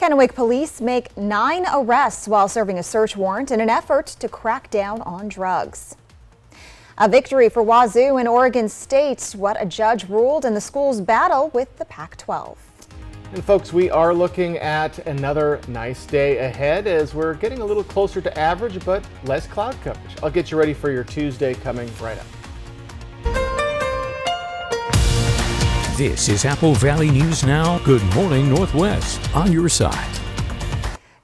Kennewick police make 9 arrests while serving a search warrant in an effort to crack down on drugs. A victory for Wazoo in Oregon State, what a judge ruled in the school's battle with the Pac-12. And folks, we are looking at another nice day ahead as we're getting a little closer to average, but less cloud coverage. I'll get you ready for your Tuesday coming right up. This is Apple Valley News Now. Good morning, Northwest, on your side.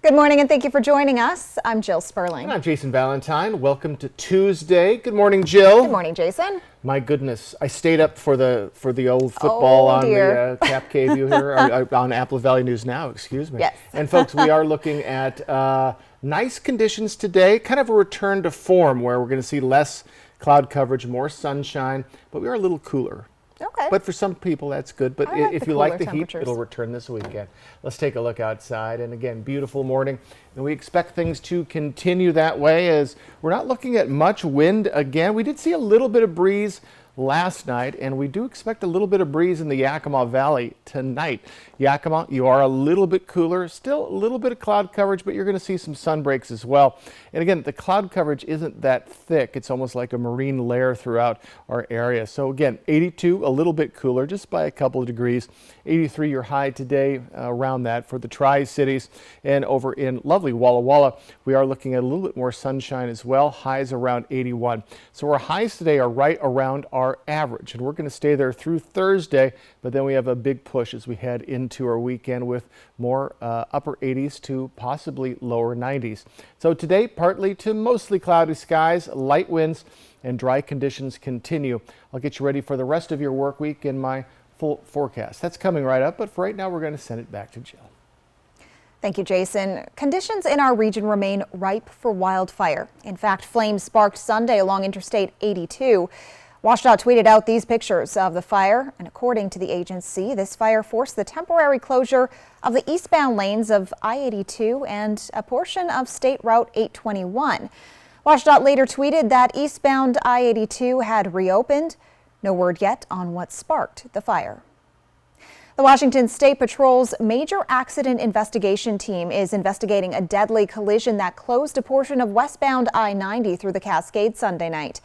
Good morning and thank you for joining us. I'm Jill Sperling. And I'm Jason Valentine. Welcome to Tuesday. Good morning, Jill. Good morning, Jason. My goodness, I stayed up for the old football on the Cap K-View here on Apple Valley News Now. Excuse me. Yes. And folks, we are looking at nice conditions today. Kind of a return to form where we're going to see less cloud coverage, more sunshine, but we are a little cooler. Okay. But for some people, that's good. But like if the you like the cooler heat, it'll return this weekend. Let's take a look outside. And again, beautiful morning. And we expect things to continue that way as we're not looking at much wind again. We did see a little bit of breeze last night, and we do expect a little bit of breeze in the Yakima Valley tonight. Yakima, you are a little bit cooler, still a little bit of cloud coverage, but you're going to see some sun breaks as well. And again, the cloud coverage isn't that thick. It's almost like a marine layer throughout our area. So again, 82, a little bit cooler, just by a couple of degrees. 83, your high today, around that for the Tri-Cities. And over in lovely Walla Walla, we are looking at a little bit more sunshine as well. Highs around 81. So our highs today are right around our average, and we're going to stay there through Thursday, but then we have a big push as we head into our weekend with more upper 80s to possibly lower 90s. So today, partly to mostly cloudy skies, light winds, and dry conditions continue. I'll get you ready for the rest of your work week in my full forecast. That's coming right up, but for right now, we're going to send it back to Jill. Thank you, Jason. Conditions in our region remain ripe for wildfire. In fact, flames sparked Sunday along Interstate 82. WSDOT tweeted out these pictures of the fire, and according to the agency, this fire forced the temporary closure of the eastbound lanes of I-82 and a portion of State Route 821. WSDOT later tweeted that eastbound I-82 had reopened. No word yet on what sparked the fire. The Washington State Patrol's Major Accident Investigation Team is investigating a deadly collision that closed a portion of westbound I-90 through the Cascades Sunday night.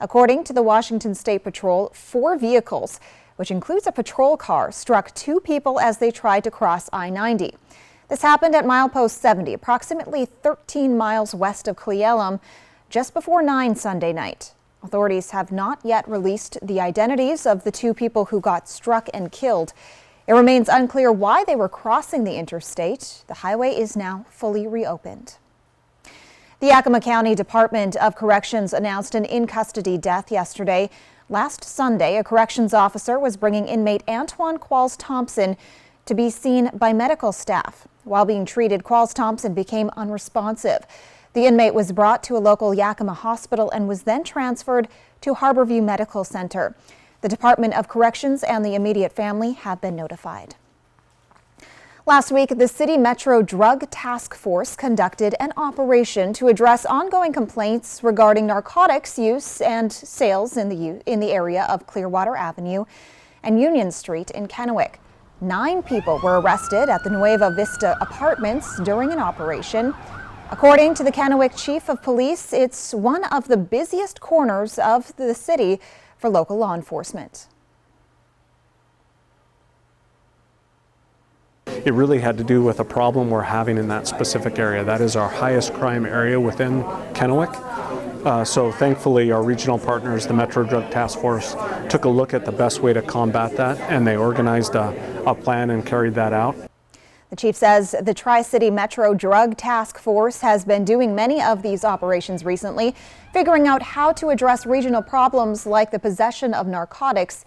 According to the Washington State Patrol, 4 vehicles, which includes a patrol car, struck 2 people as they tried to cross I-90. This happened at milepost 70, approximately 13 miles west of Cle Elum, just before 9 Sunday night. Authorities have not yet released the identities of the 2 people who got struck and killed. It remains unclear why they were crossing the interstate. The highway is now fully reopened. The Yakima County Department of Corrections announced an in-custody death yesterday. Last Sunday, a corrections officer was bringing inmate Antoine Qualls Thompson to be seen by medical staff. While being treated, Qualls Thompson became unresponsive. The inmate was brought to a local Yakima hospital and was then transferred to Harborview Medical Center. The Department of Corrections and the immediate family have been notified. Last week, the City Metro Drug Task Force conducted an operation to address ongoing complaints regarding narcotics use and sales in the area of Clearwater Avenue and Union Street in Kennewick. 9 people were arrested at the Nueva Vista Apartments during an operation. According to the Kennewick Chief of Police, it's one of the busiest corners of the city for local law enforcement. It really had to do with a problem we're having in that specific area. That is our highest crime area within Kennewick. So thankfully our regional partners, the Metro Drug Task Force, took a look at the best way to combat that, and they organized a plan and carried that out. The chief says the Tri-City Metro Drug Task Force has been doing many of these operations recently, figuring out how to address regional problems like the possession of narcotics.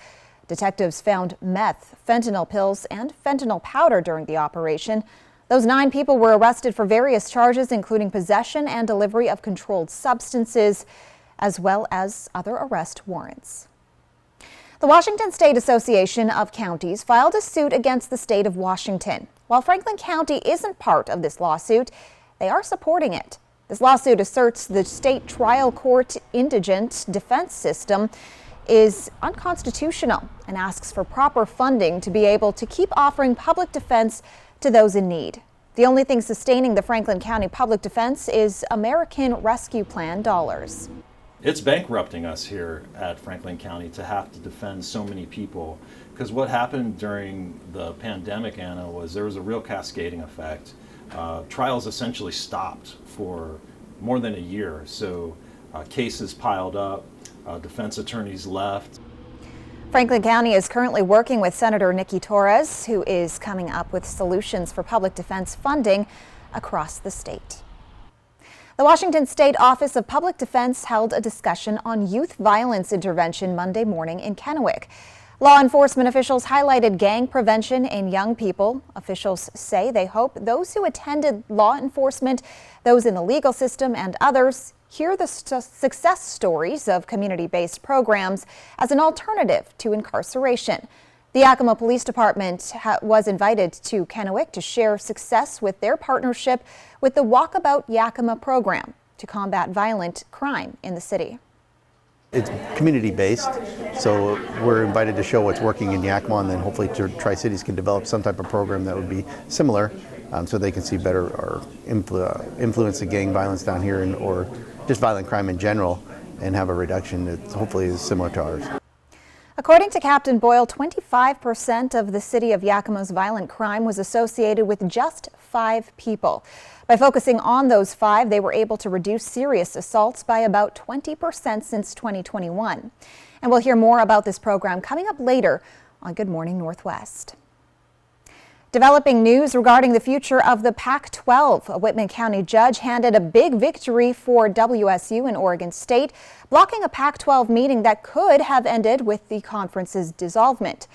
Detectives found meth, fentanyl pills, and fentanyl powder during the operation. Those 9 people were arrested for various charges, including possession and delivery of controlled substances, as well as other arrest warrants. The Washington State Association of Counties filed a suit against the state of Washington. While Franklin County isn't part of this lawsuit, they are supporting it. This lawsuit asserts the state trial court indigent defense system is unconstitutional and asks for proper funding to be able to keep offering public defense to those in need. The only thing sustaining the Franklin County Public Defense is American Rescue Plan dollars. It's bankrupting us here at Franklin County to have to defend so many people, because what happened during the pandemic, Anna, was there was a real cascading effect. Trials essentially stopped for more than a year, so cases piled up, defense attorneys left. Franklin County is currently working with Senator Nikki Torres, who is coming up with solutions for public defense funding across the state. The Washington State Office of Public Defense held a discussion on youth violence intervention Monday morning in Kennewick. Law enforcement officials highlighted gang prevention in young people. Officials say they hope those who attended law enforcement, those in the legal system, and others hear the success stories of community-based programs as an alternative to incarceration. The Yakima Police Department was invited to Kennewick to share success with their partnership with the Walkabout Yakima program to combat violent crime in the city. It's community-based, so we're invited to show what's working in Yakima, and then hopefully Tri-Cities can develop some type of program that would be similar, so they can see better or influence the gang violence down here, or just violent crime in general, and have a reduction that hopefully is similar to ours. According to Captain Boyle, 25% of the city of Yakima's violent crime was associated with just 5 people. By focusing on those 5, they were able to reduce serious assaults by about 20% since 2021. And we'll hear more about this program coming up later on Good Morning Northwest. Developing news regarding the future of the Pac-12. A Whitman County judge handed a big victory for WSU in Oregon State, blocking a Pac-12 meeting that could have ended with the conference's dissolvement.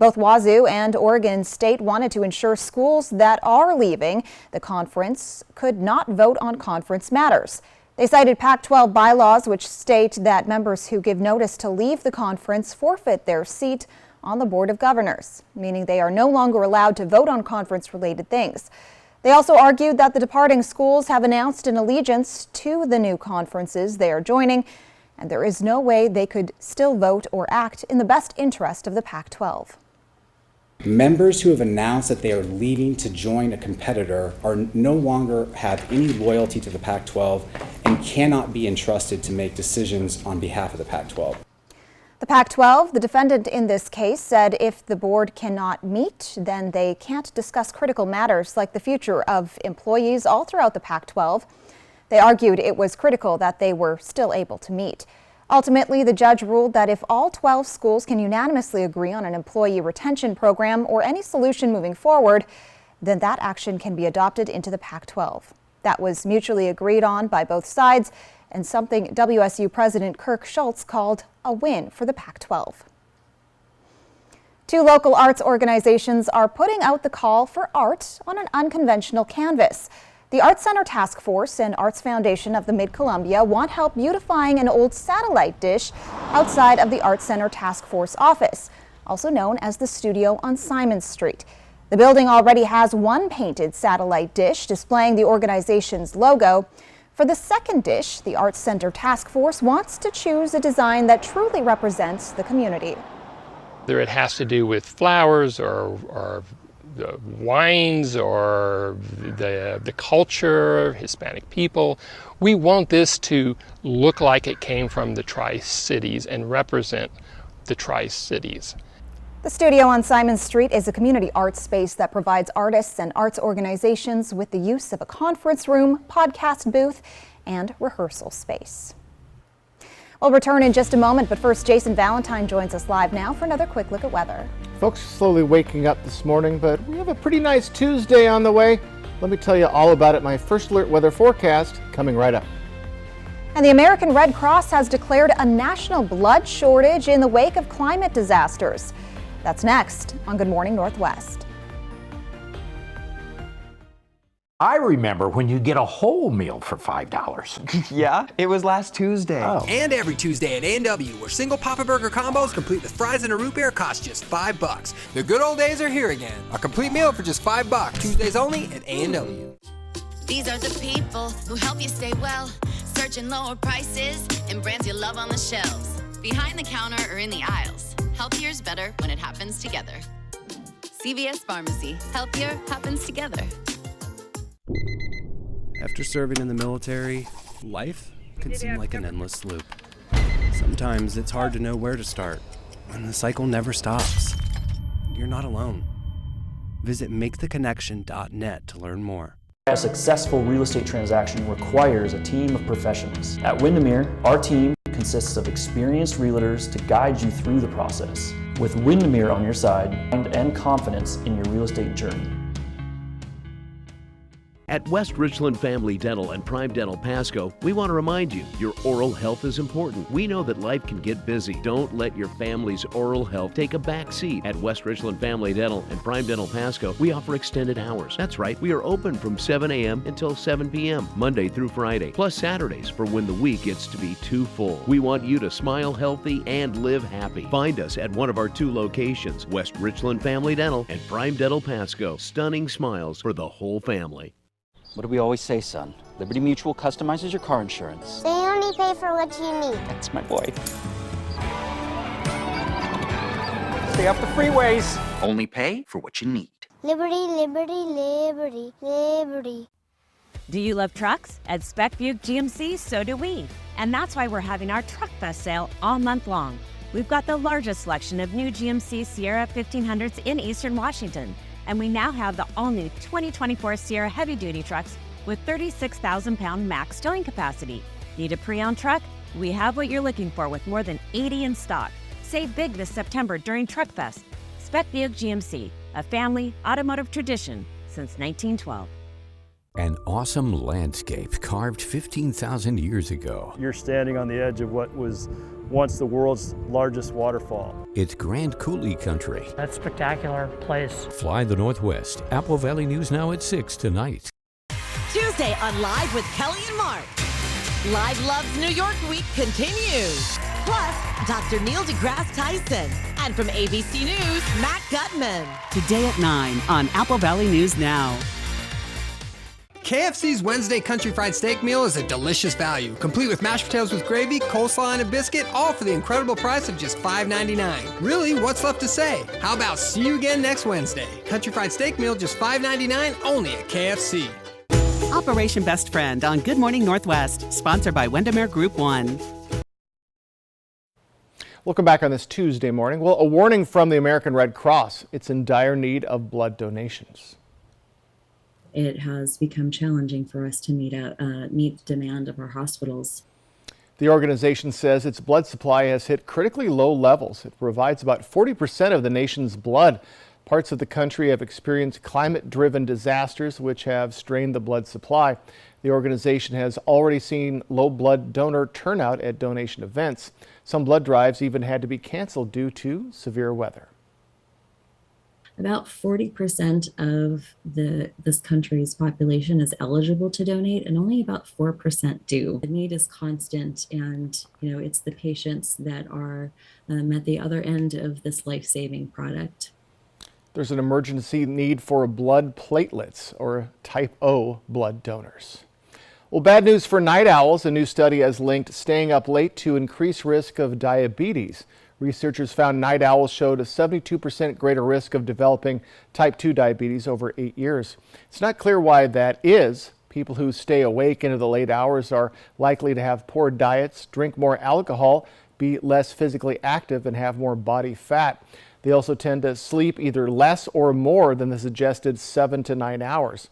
Both Wazoo and Oregon State wanted to ensure schools that are leaving the conference could not vote on conference matters. They cited Pac-12 bylaws, which state that members who give notice to leave the conference forfeit their seat on the Board of Governors, meaning they are no longer allowed to vote on conference-related things. They also argued that the departing schools have announced an allegiance to the new conferences they are joining, and there is no way they could still vote or act in the best interest of the Pac-12. Members who have announced that they are leaving to join a competitor are no longer have any loyalty to the Pac-12 and cannot be entrusted to make decisions on behalf of the Pac-12. The Pac-12, the defendant in this case, said if the board cannot meet, then they can't discuss critical matters like the future of employees all throughout the Pac-12. They argued it was critical that they were still able to meet. Ultimately, the judge ruled that if all 12 schools can unanimously agree on an employee retention program or any solution moving forward, then that action can be adopted into the Pac-12. That was mutually agreed on by both sides, and something WSU President Kirk Schultz called a win for the Pac-12. 2 local arts organizations are putting out the call for art on an unconventional canvas. The Arts Center Task Force and Arts Foundation of the Mid-Columbia want help beautifying an old satellite dish outside of the Arts Center Task Force office, also known as the Studio on Simon Street. The building already has 1 painted satellite dish displaying the organization's logo. For the second dish, the Arts Center Task Force wants to choose a design that truly represents the community. Whether it has to do with flowers or the wines or the culture, Hispanic people, we want this to look like it came from the Tri-Cities and represent the Tri-Cities. The Studio on Simon Street is a community arts space that provides artists and arts organizations with the use of a conference room, podcast booth, and rehearsal space. We'll return in just a moment, but first, Jason Valentine joins us live now for another quick look at weather. Folks are slowly waking up this morning, but we have a pretty nice Tuesday on the way. Let me tell you all about it. My first alert weather forecast coming right up. And the American Red Cross has declared a national blood shortage in the wake of climate disasters. That's next on Good Morning Northwest. I remember when you get a whole meal for $5. Yeah, it was last Tuesday. Oh. And every Tuesday at A&W, where single Papa Burger combos complete with fries and a root beer cost just $5. The good old days are here again. A complete meal for just $5. Tuesdays only at A&W. These are the people who help you stay well. Searching lower prices and brands you love on the shelves. Behind the counter or in the aisles. Healthier's better when it happens together. CVS Pharmacy. Healthier happens together. After serving in the military, life can seem like an endless loop. Sometimes it's hard to know where to start, and the cycle never stops. You're not alone. Visit maketheconnection.net to learn more. A successful real estate transaction requires a team of professionals. At Windermere, our team consists of experienced realtors to guide you through the process. With Windermere on your side and confidence in your real estate journey. At West Richland Family Dental and Prime Dental Pasco, we want to remind you, your oral health is important. We know that life can get busy. Don't let your family's oral health take a back seat. At West Richland Family Dental and Prime Dental Pasco, we offer extended hours. That's right, we are open from 7 a.m. until 7 p.m., Monday through Friday, plus Saturdays for when the week gets to be too full. We want you to smile healthy and live happy. Find us at one of our 2 locations, West Richland Family Dental and Prime Dental Pasco. Stunning smiles for the whole family. What do we always say, son? Liberty Mutual customizes your car insurance. They only pay for what you need. That's my boy. Stay off the freeways. Only pay for what you need. Liberty, liberty, liberty, liberty. Do you love trucks? At Spec Buick GMC, so do we. And that's why we're having our Truck Fest sale all month long. We've got the largest selection of new GMC Sierra 1500s in Eastern Washington. And we now have the all-new 2024 Sierra heavy-duty trucks with 36,000-pound max towing capacity. Need a pre-owned truck? We have what you're looking for with more than 80 in stock. Save big this September during Truck Fest. Spec Buick GMC, a family automotive tradition since 1912. An awesome landscape carved 15,000 years ago. You're standing on the edge of what was once the world's largest waterfall. It's Grand Coulee country. That spectacular place. Fly the Northwest. Apple Valley News Now at 6 tonight. Tuesday on Live with Kelly and Mark. Live Loves New York Week continues. Plus, Dr. Neil deGrasse Tyson. And from ABC News, Matt Gutman. Today at 9 on Apple Valley News Now. KFC's Wednesday Country Fried Steak Meal is a delicious value, complete with mashed potatoes with gravy, coleslaw, and a biscuit, all for the incredible price of just $5.99. Really, what's left to say? How about see you again next Wednesday? Country Fried Steak Meal, just $5.99, only at KFC. Operation Best Friend on Good Morning Northwest, sponsored by Windermere Group 1. Welcome back on this Tuesday morning. Well, a warning from the American Red Cross. It's in dire need of blood donations. It has become challenging for us to meet the demand of our hospitals. The organization says its blood supply has hit critically low levels. It provides about 40% of the nation's blood. Parts of the country have experienced climate-driven disasters which have strained the blood supply. The organization has already seen low blood donor turnout at donation events. Some blood drives even had to be canceled due to severe weather. About 40% of this country's population is eligible to donate, and only about 4% do. The need is constant, and it's the patients that are at the other end of this life-saving product. There's an emergency need for blood platelets, or type O blood donors. Well, bad news for night owls. A new study has linked staying up late to increased risk of diabetes. Researchers found night owls showed a 72% greater risk of developing type 2 diabetes over 8 years. It's not clear why that is. People who stay awake into the late hours are likely to have poor diets, drink more alcohol, be less physically active, and have more body fat. They also tend to sleep either less or more than the suggested 7 to 9 hours.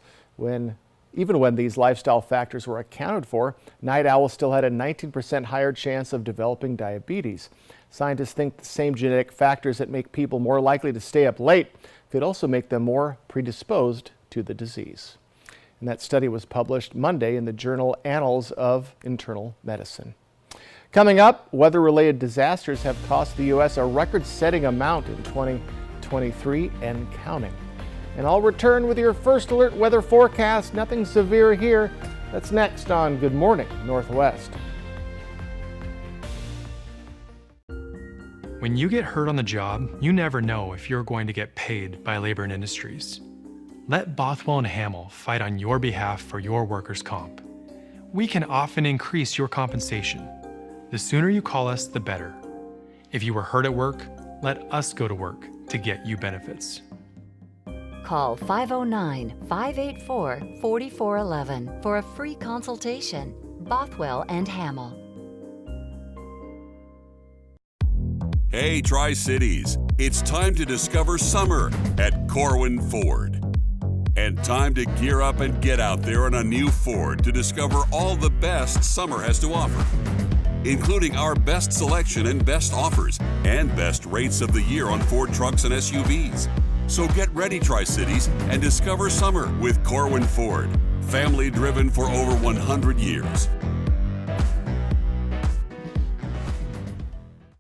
Even when these lifestyle factors were accounted for, night owls still had a 19% higher chance of developing diabetes. Scientists think the same genetic factors that make people more likely to stay up late could also make them more predisposed to the disease. And that study was published Monday in the journal Annals of Internal Medicine. Coming up, weather-related disasters have cost the U.S. a record-setting amount in 2023 and counting. And I'll return with your first alert weather forecast. Nothing severe here. That's next on Good Morning Northwest. When you get hurt on the job, you never know if you're going to get paid by Labor and Industries. Let Bothwell and Hamill fight on your behalf for your workers' comp. We can often increase your compensation. The sooner you call us, the better. If you were hurt at work, let us go to work to get you benefits. call 509-584-4411 for a free consultation. Bothwell and Hamill. Hey, Tri-Cities, it's time to discover summer at Corwin Ford. And time to gear up and get out there on a new Ford to discover all the best summer has to offer, including our best selection and best offers and best rates of the year on Ford trucks and SUVs. So get ready, Tri-Cities, and discover summer with Corwin Ford. Family driven for over 100 years.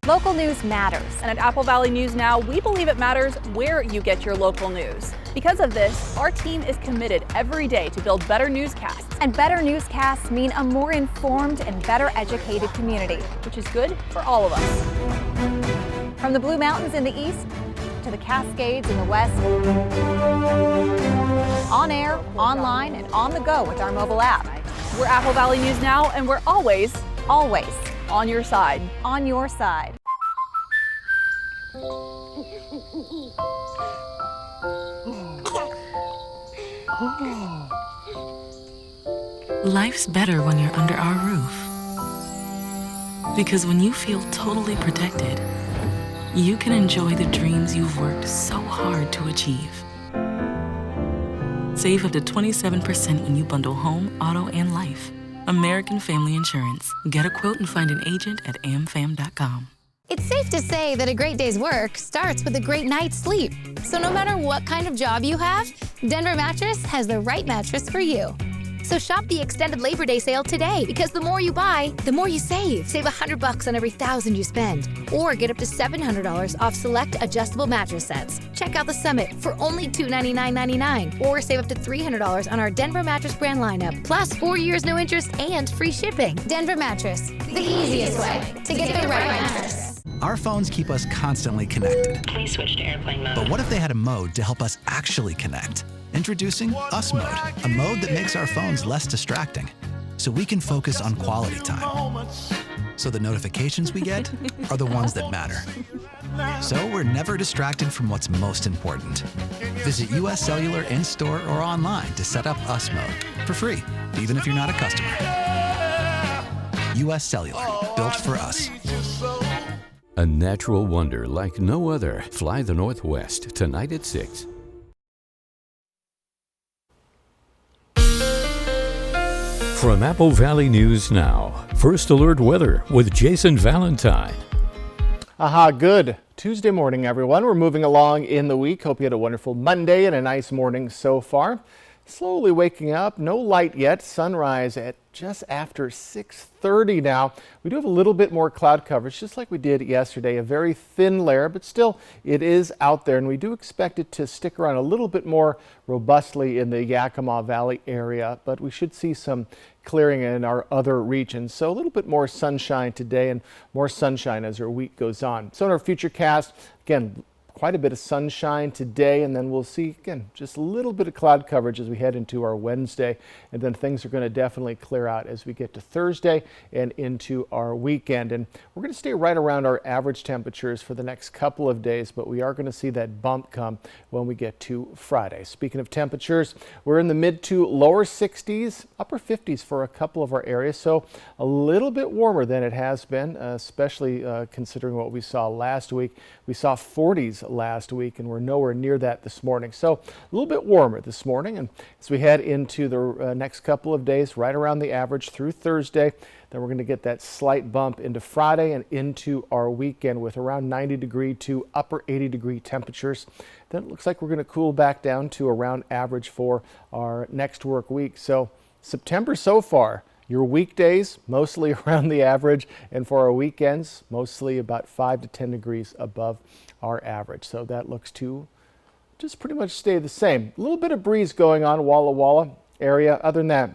Local news matters. And at Apple Valley News Now, we believe it matters where you get your local news. Because of this, our team is committed every day to build better newscasts. And better newscasts mean a more informed and better educated community, which is good for all of us. From the Blue Mountains in the east to the Cascades in the west. On air, online, and on the go with our mobile app. We're Apple Valley News Now, and we're always on your side. On your side. Life's better when you're under our roof. Because when you feel totally protected, you can enjoy the dreams you've worked so hard to achieve. Save up to 27% when you bundle home, auto, and life. American Family Insurance. Get a quote and find an agent at amfam.com. It's safe to say that a great day's work starts with a great night's sleep. So no matter what kind of job you have, Denver Mattress has the right mattress for you. So shop the extended Labor Day sale today, because the more you buy, the more you save. Save $100 on every $1,000 you spend. Or get up to $700 off select adjustable mattress sets. Check out the Summit for only $299.99. Or save up to $300 on our Denver Mattress brand lineup. Plus 4 years no interest and free shipping. Denver Mattress, the easiest way to get the right mattress. Our phones keep us constantly connected. Please switch to airplane mode. But what if they had a mode to help us actually connect? Introducing Us Mode, a mode that makes our phones less distracting, so we can focus on quality time. So the notifications we get are the ones that matter. So we're never distracted from what's most important. Visit US Cellular in-store or online to set up Us Mode for free, even if you're not a customer. US Cellular, built for us. A natural wonder like no other. Fly the Northwest tonight at 6. From Apple Valley News Now, First Alert Weather with Jason Valentine. Good Tuesday morning, everyone. We're moving along in the week. Hope you had a wonderful Monday and a nice morning so far. Slowly waking up, no light yet. Sunrise at just after 6:30 now. We do have a little bit more cloud coverage, just like we did yesterday. A very thin layer, but still it is out there, and we do expect it to stick around a little bit more robustly in the Yakima Valley area, but we should see some clearing in our other regions. So a little bit more sunshine today and more sunshine as our week goes on. So in our futurecast, again, quite a bit of sunshine today, and then we'll see, again, just a little bit of cloud coverage as we head into our Wednesday, and then things are going to definitely clear out as we get to Thursday and into our weekend. And we're going to stay right around our average temperatures for the next couple of days, but we are going to see that bump come when we get to Friday. Speaking of temperatures, we're in the mid to lower 60s, upper 50s for a couple of our areas, so a little bit warmer than it has been, especially considering what we saw last week. We saw 40s last week, and we're nowhere near that this morning. So a little bit warmer this morning, and as we head into the next couple of days, right around the average through Thursday, then we're going to get that slight bump into Friday and into our weekend with around 90 degree to upper 80 degree temperatures. Then it looks like we're going to cool back down to around average for our next work week. So September so far, your weekdays mostly around the average, and for our weekends mostly about 5 to 10 degrees above our average. So that looks to just pretty much stay the same. A little bit of breeze going on Walla Walla area. Other than that,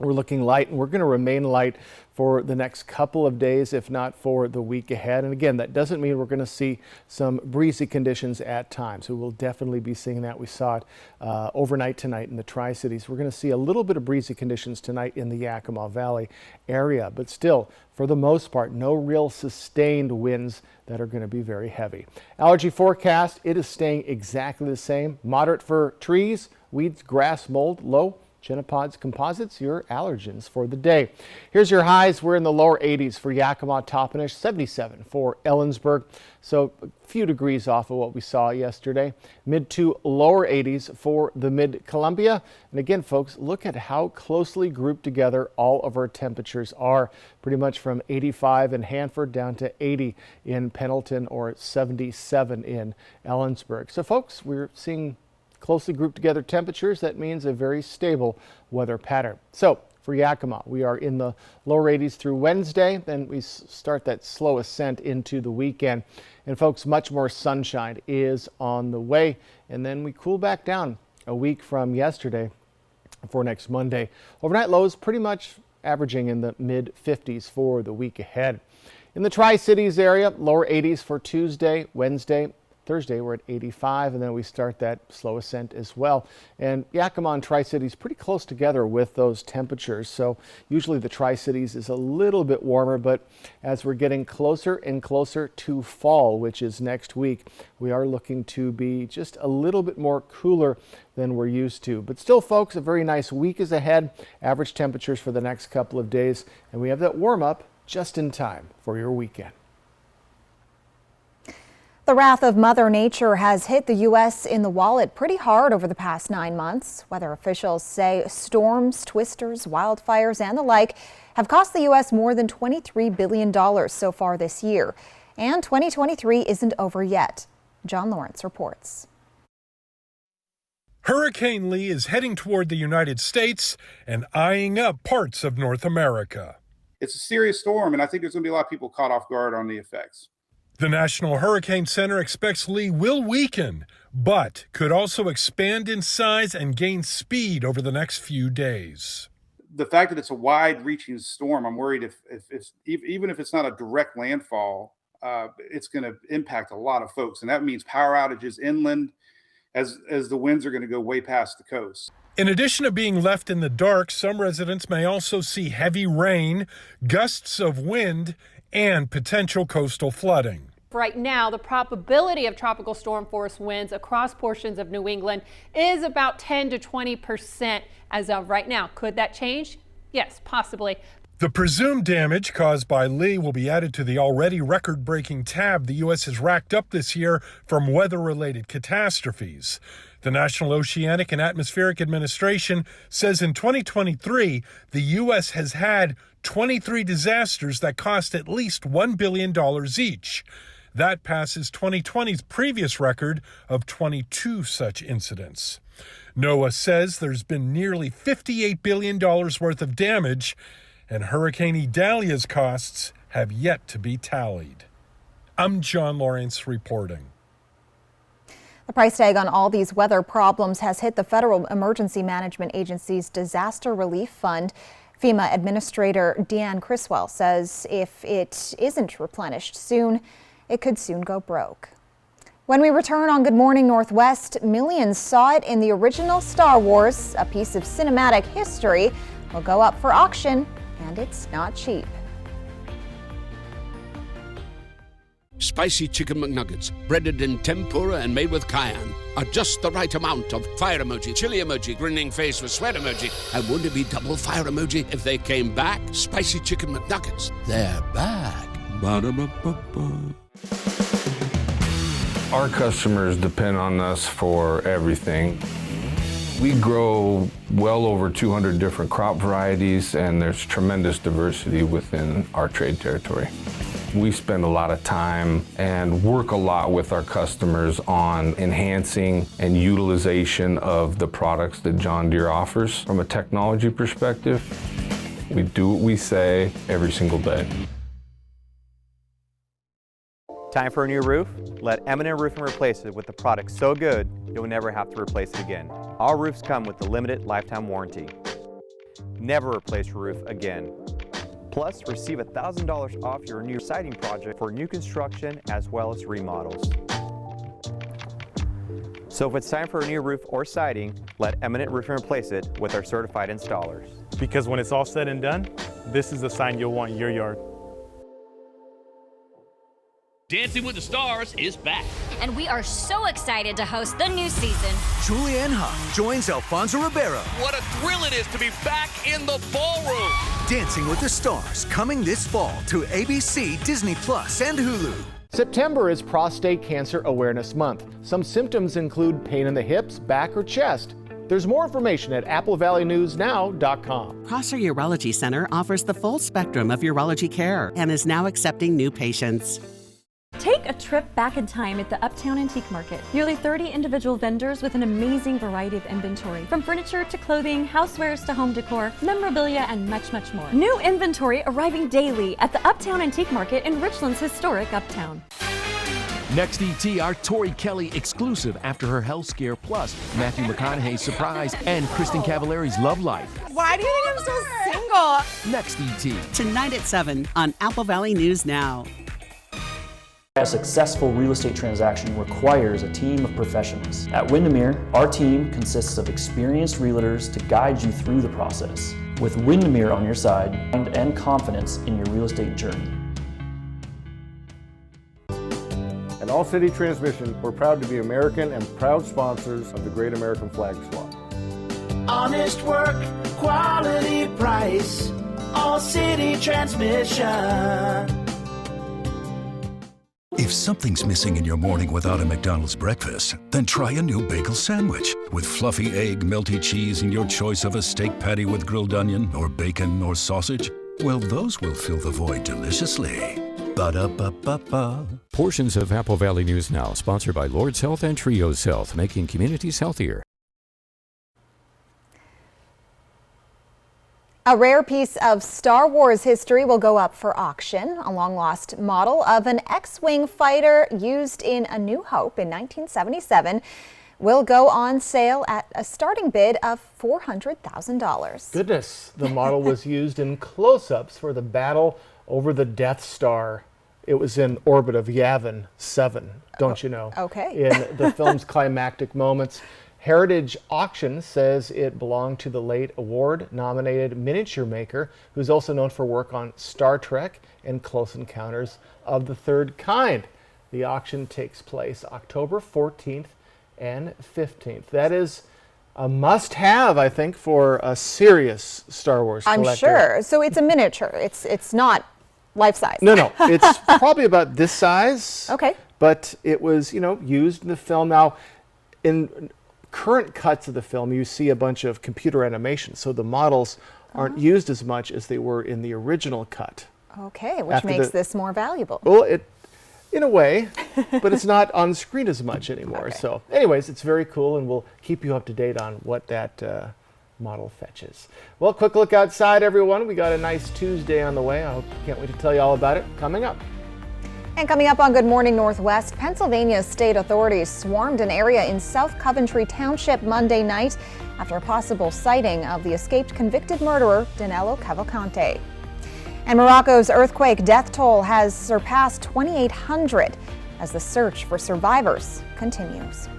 We're looking light, and we're going to remain light for the next couple of days, if not for the week ahead. And again, that doesn't mean we're going to see some breezy conditions at times. We will definitely be seeing that. We saw it overnight tonight in the Tri-Cities. We're going to see a little bit of breezy conditions tonight in the Yakima Valley area, but still, for the most part, no real sustained winds that are going to be very heavy. Allergy forecast, it is staying exactly the same. Moderate for trees, weeds, grass, mold, low. Genopods Composites, your allergens for the day. Here's your highs. We're in the lower 80s for Yakima, Toppenish, 77 for Ellensburg. So a few degrees off of what we saw yesterday. Mid to lower 80s for the Mid-Columbia. And again, folks, look at how closely grouped together all of our temperatures are. Pretty much from 85 in Hanford down to 80 in Pendleton or 77 in Ellensburg. So folks, we're seeing closely grouped together temperatures. That means a very stable weather pattern. So for Yakima, we are in the lower 80s through Wednesday. Then we start that slow ascent into the weekend. And folks, much more sunshine is on the way. And then we cool back down a week from yesterday for next Monday. Overnight lows pretty much averaging in the mid 50s for the week ahead. In the Tri-Cities area, lower 80s for Tuesday, Wednesday. Thursday, we're at 85, and then we start that slow ascent as well. And Yakima and Tri-Cities pretty close together with those temperatures. So usually the Tri-Cities is a little bit warmer, but as we're getting closer and closer to fall, which is next week, we are looking to be just a little bit more cooler than we're used to. But still, folks, a very nice week is ahead. Average temperatures for the next couple of days, and we have that warm up just in time for your weekend. The wrath of Mother Nature has hit the U.S. in the wallet pretty hard over the past 9 months. Weather officials say storms, twisters, wildfires, and the like have cost the U.S. more than $23 billion so far this year. And 2023 isn't over yet. John Lawrence reports. Hurricane Lee is heading toward the United States and eyeing up parts of North America. It's a serious storm, and I think there's going to be a lot of people caught off guard on the effects. The National Hurricane Center expects Lee will weaken, but could also expand in size and gain speed over the next few days. The fact that it's a wide-reaching storm, I'm worried if even if it's not a direct landfall, it's going to impact a lot of folks, and that means power outages inland as the winds are going to go way past the coast. In addition to being left in the dark, some residents may also see heavy rain, gusts of wind, and potential coastal flooding. Right now, the probability of tropical storm force winds across portions of New England is about 10 to 20% as of right now. Could that change? Yes, possibly. The presumed damage caused by Lee will be added to the already record-breaking tab the U.S. has racked up this year from weather-related catastrophes. The National Oceanic and Atmospheric Administration says in 2023, the U.S. has had 23 disasters that cost at least $1 billion each. That passes 2020's previous record of 22 such incidents. NOAA says there's been nearly $58 billion worth of damage, and Hurricane Idalia's costs have yet to be tallied. I'm John Lawrence reporting. The price tag on all these weather problems has hit the Federal Emergency Management Agency's Disaster Relief Fund. FEMA Administrator Deanne Criswell says if it isn't replenished soon, it could soon go broke. When we return on Good Morning Northwest, millions saw it in the original Star Wars. A piece of cinematic history will go up for auction, and it's not cheap. Spicy chicken McNuggets, breaded in tempura and made with cayenne, are just the right amount of fire emoji, chili emoji, grinning face with sweat emoji, and wouldn't it be double fire emoji if they came back? Spicy chicken McNuggets, they're back. Ba-da-ba-ba-ba. Our customers depend on us for everything. We grow well over 200 different crop varieties, and there's tremendous diversity within our trade territory. We spend a lot of time and work a lot with our customers on enhancing and utilization of the products that John Deere offers. From a technology perspective, we do what we say every single day. Time for a new roof? Let M&M Roofing replace it with a product so good you'll never have to replace it again. All roofs come with the limited lifetime warranty. Never replace your roof again. Plus, receive $1,000 off your new siding project for new construction as well as remodels. So if it's time for a new roof or siding, let Eminent Roofing replace it with our certified installers. Because when it's all said and done, this is the sign you'll want in your yard. Dancing with the Stars is back. And we are so excited to host the new season. Julianne Hough joins Alfonso Ribeiro. What a thrill it is to be back in the ballroom. Dancing with the Stars, coming this fall to ABC, Disney Plus, and Hulu. September is Prostate Cancer Awareness Month. Some symptoms include pain in the hips, back, or chest. There's more information at applevalleynewsnow.com. Prosser Urology Center offers the full spectrum of urology care and is now accepting new patients. Take a trip back in time at the Uptown Antique Market. Nearly 30 individual vendors with an amazing variety of inventory, from furniture to clothing, housewares to home decor, memorabilia, and much, much more. New inventory arriving daily at the Uptown Antique Market in Richland's historic Uptown. Next ET, our Tori Kelly exclusive after her health scare, plus Matthew McConaughey's surprise and Kristen Cavallari's love life. Why do you think I'm so single? Next ET. Tonight at 7 on Apple Valley News Now. A successful real estate transaction requires a team of professionals. At Windermere, our team consists of experienced realtors to guide you through the process. With Windermere on your side and confidence in your real estate journey. At All City Transmission, we're proud to be American and proud sponsors of the Great American Flag Swap. Honest work, quality price, All City Transmission. If something's missing in your morning without a McDonald's breakfast, then try a new bagel sandwich. With fluffy egg, melty cheese, and your choice of a steak patty with grilled onion or bacon or sausage, well, those will fill the void deliciously. Ba-da-ba-ba-ba. Portions of Apple Valley News Now, sponsored by Lord's Health and Trios Health, making communities healthier. A rare piece of Star Wars history will go up for auction. A long-lost model of an X-Wing fighter used in A New Hope in 1977 will go on sale at a starting bid of $400,000. Goodness, the model was used in close-ups for the battle over the Death Star. It was in orbit of Yavin 7, don't you know? Okay. In the film's climactic moments. Heritage Auction says it belonged to the late award-nominated miniature maker, who's also known for work on Star Trek and Close Encounters of the Third Kind. The auction takes place October 14th and 15th. That is a must-have, I think, for a serious Star Wars collector. I'm sure. So it's a miniature. It's not life-size. No. It's probably about this size. Okay. But it was, used in the film. Now, in current cuts of the film, you see a bunch of computer animation, so the models aren't used as much as they were in the original cut. Okay, which makes this more valuable. Well, in a way, but it's not on screen as much anymore. Okay. So anyways, it's very cool, and we'll keep you up to date on what that model fetches. Well, quick look outside, everyone. We got a nice Tuesday on the way. I can't wait to tell you all about it coming up. And coming up on Good Morning Northwest, Pennsylvania state authorities swarmed an area in South Coventry Township Monday night after a possible sighting of the escaped convicted murderer, Danilo Cavalcante. And Morocco's earthquake death toll has surpassed 2,800 as the search for survivors continues.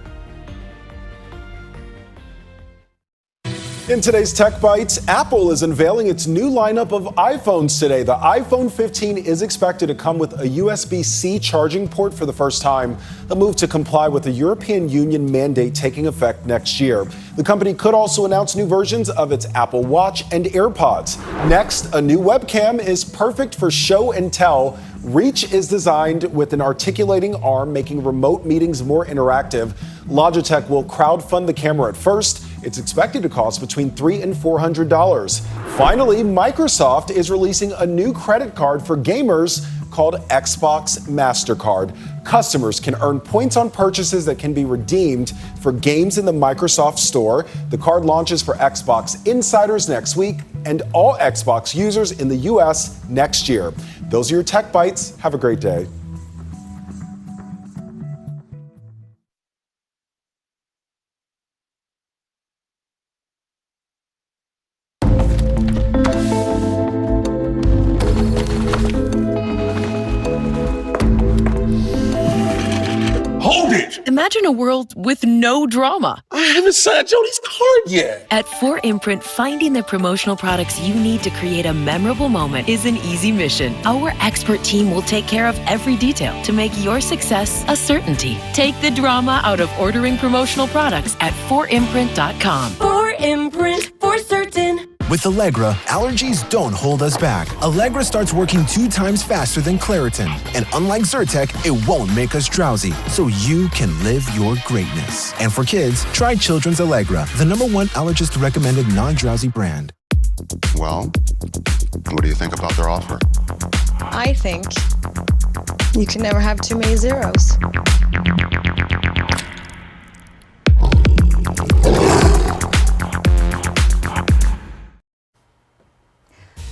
In today's Tech Bites, Apple is unveiling its new lineup of iPhones today. The iPhone 15 is expected to come with a USB-C charging port for the first time, a move to comply with the European Union mandate taking effect next year. The company could also announce new versions of its Apple Watch and AirPods. Next, a new webcam is perfect for show and tell. Reach is designed with an articulating arm, making remote meetings more interactive. Logitech will crowdfund the camera at first. It's expected to cost between $300 and $400. Finally, Microsoft is releasing a new credit card for gamers called Xbox MasterCard. Customers can earn points on purchases that can be redeemed for games in the Microsoft Store. The card launches for Xbox insiders next week and all Xbox users in the US next year. Those are your Tech Bites. Have a great day. Imagine a world with no drama. I haven't signed Jody's card yet. At 4imprint, finding the promotional products you need to create a memorable moment is an easy mission. Our expert team will take care of every detail to make your success a certainty. Take the drama out of ordering promotional products at 4imprint.com. 4imprint, for certain. With Allegra, allergies don't hold us back. Allegra starts working 2 times faster than Claritin. And unlike Zyrtec, it won't make us drowsy, so you can live your greatness. And for kids, try Children's Allegra, the #1 allergist-recommended non-drowsy brand. Well, what do you think about their offer? I think you can never have too many zeros.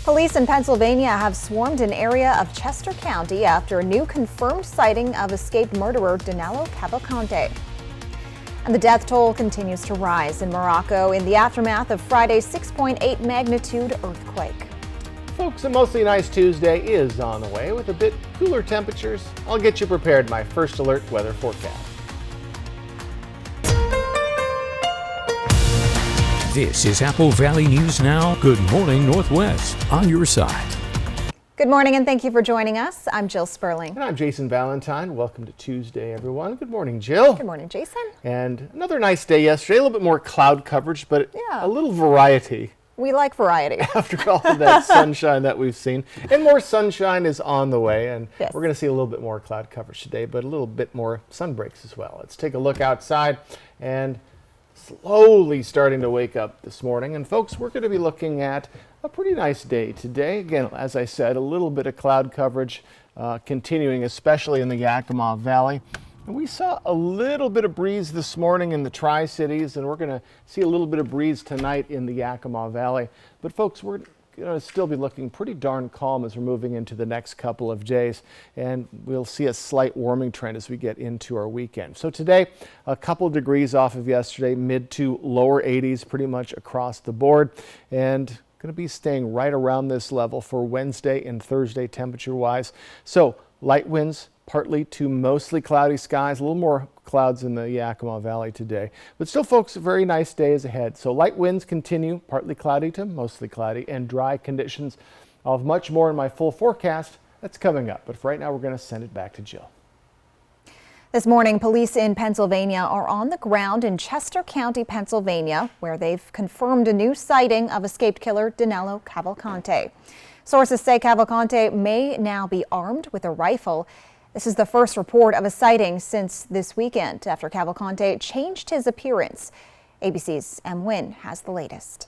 Police in Pennsylvania have swarmed an area of Chester County after a new confirmed sighting of escaped murderer Danilo Cavalcante. And the death toll continues to rise in Morocco in the aftermath of Friday's 6.8 magnitude earthquake. Folks, a mostly nice Tuesday is on the way with a bit cooler temperatures. I'll get you prepared my first alert weather forecast. This is Apple Valley News Now. Good morning, Northwest. On your side. Good morning and thank you for joining us. I'm Jill Sperling. And I'm Jason Valentine. Welcome to Tuesday, everyone. Good morning, Jill. Good morning, Jason. And another nice day yesterday. A little bit more cloud coverage, but a little variety. We like variety. After all of that sunshine that we've seen. And more sunshine is on the way. And we're going to see a little bit more cloud coverage today, but a little bit more sun breaks as well. Let's take a look outside and slowly starting to wake up this morning. And folks, we're going to be looking at a pretty nice day today. Again, as I said, a little bit of cloud coverage continuing, especially in the Yakima Valley. And we saw a little bit of breeze this morning in the Tri-Cities, and we're going to see a little bit of breeze tonight in the Yakima Valley. But folks, we're going to still be looking pretty darn calm as we're moving into the next couple of days, and we'll see a slight warming trend as we get into our weekend. So today, a couple of degrees off of yesterday, mid to lower 80s pretty much across the board, and going to be staying right around this level for Wednesday and Thursday temperature wise. So light winds, partly to mostly cloudy skies, a little more clouds in the Yakima Valley today. But still, folks, a very nice day is ahead. So light winds continue, partly cloudy to mostly cloudy, and dry conditions. I'll have much more in my full forecast. That's coming up. But for right now, we're going to send it back to Jill. This morning, police in Pennsylvania are on the ground in Chester County, Pennsylvania, where they've confirmed a new sighting of escaped killer Danilo Cavalcante. Sources say Cavalcante may now be armed with a rifle. This is the first report of a sighting since this weekend after Cavalcante changed his appearance. ABC's M. Nguyen has the latest.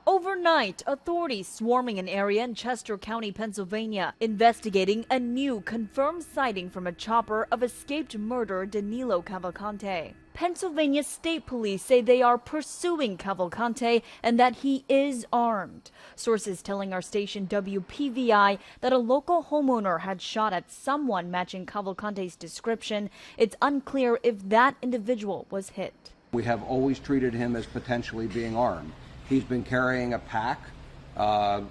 Overnight, authorities swarming an area in Chester County, Pennsylvania, investigating a new confirmed sighting from a chopper of escaped murderer Danilo Cavalcante. Pennsylvania State Police say they are pursuing Cavalcante and that he is armed. Sources telling our station WPVI that a local homeowner had shot at someone matching Cavalcante's description. It's unclear if that individual was hit. We have always treated him as potentially being armed. He's been carrying a pack.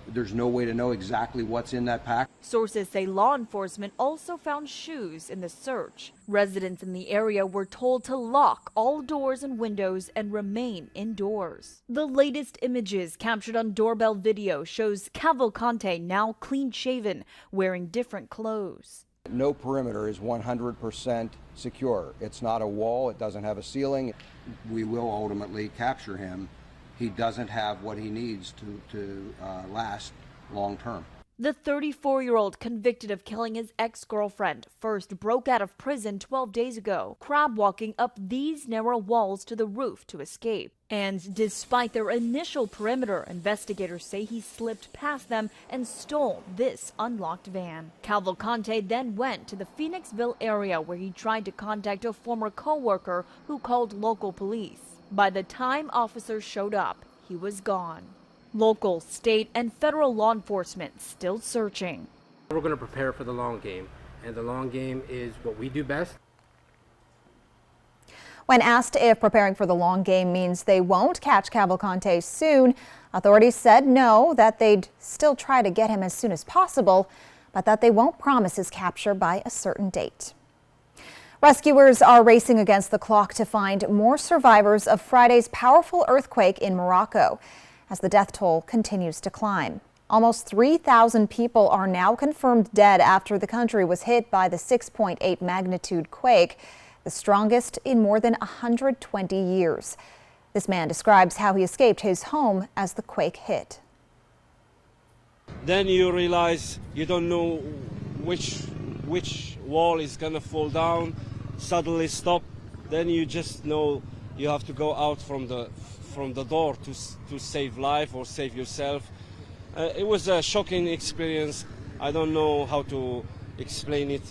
There's no way to know exactly what's in that pack. Sources say law enforcement also found shoes in the search. Residents in the area were told to lock all doors and windows and remain indoors. The latest images captured on doorbell video shows Cavalcante now clean-shaven, wearing different clothes. No perimeter is 100% secure. It's not a wall. It doesn't have a ceiling. We will ultimately capture him. He doesn't have what he needs to last long term. The 34-year-old convicted of killing his ex-girlfriend first broke out of prison 12 days ago, crab walking up these narrow walls to the roof to escape. And despite their initial perimeter, investigators say he slipped past them and stole this unlocked van. Cavalcante then went to the Phoenixville area where he tried to contact a former co-worker who called local police. By the time officers showed up, he was gone. Local, state, and federal law enforcement still searching. We're going to prepare for the long game, and the long game is what we do best. When asked if preparing for the long game means they won't catch Cavalcante soon, authorities said no, that they'd still try to get him as soon as possible, but that they won't promise his capture by a certain date. Rescuers are racing against the clock to find more survivors of Friday's powerful earthquake in Morocco as the death toll continues to climb. Almost 3,000 people are now confirmed dead after the country was hit by the 6.8 magnitude quake, the strongest in more than 120 years. This man describes how he escaped his home as the quake hit. Then you realize you don't know which wall is gonna fall down, suddenly stop. Then you just know you have to go out from the door to save life or save yourself. It was a shocking experience. I don't know how to explain it